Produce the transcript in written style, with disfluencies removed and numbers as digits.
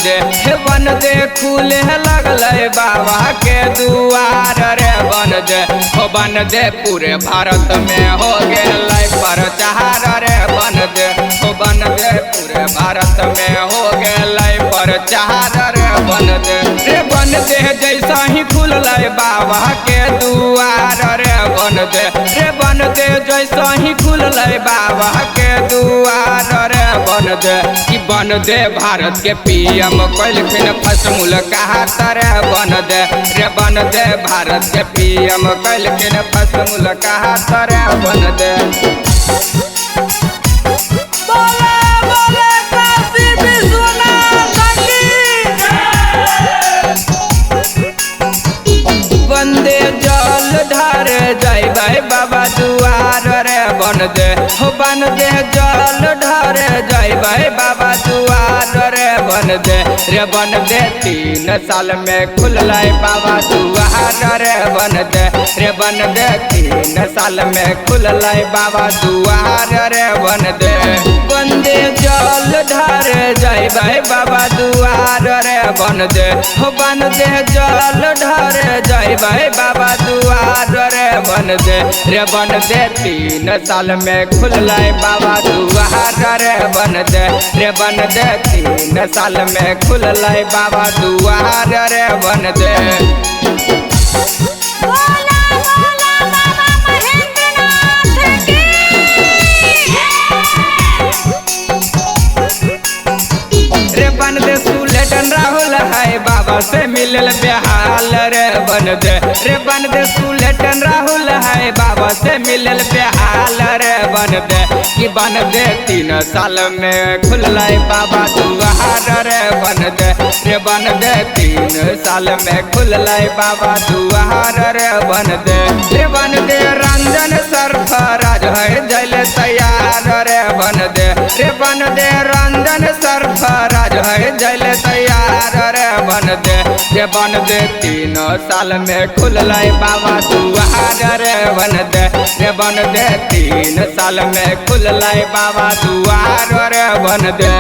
दे हे बन दे खुले लगले बाबा के दुआर रे बन दे हो बन दे पूरे भारत में हो गेलै प्रचार रे बन दे हो बन दे पूरे भारत में हो गेलै प्रचार रे बन दे जैसा ही खुललै बाबा के दुआर रे बन दे जैसा ही खुललै बाबा के दुआर रे बन दे भारत के पीएम कैलखिन फसमुल कहात रे बन दे भारत के पीएम कैलखिन फसमुल कहात रे बन दे बंदे जल ढार जाइबै बाबा दुआर रे बन दे हो बन दे जल ढार जाइबै बाबा दुआर रे बन दे 3 साल में खुललै बाबा दुआर रे बन दे 3 साल में खुललै बाबा दुआर रे बंदे जल ढार जाइबै बाबा दुआर रे बन दे हो बन दे जल ढार जाइबै बाबा दुआर रे बन दे 3 साल में खुललै बाबा दुआर रे बन दे 3 साल में खुललै बाबा दुआर रे बन दे बन दे सुलेटन राहुल है बाबा से मिलल बेहाल रे बन दे सुलेटन राहुल है बाबा से मिलल बेहाल रे बन दे कि बन दे 3 साल में खुललै बाबा दुआर रे बन दे 3 साल में खुललै बाबा दुआर रे बन दे रंजन सरफराज है जल तैयार रे बन दे रंजन सरफराज है जल तैयार रे बन दे 3 साल में खुललै बाबा दुआर रे बन दे 3 साल में खुललै बाबा दुआर रे बन दे।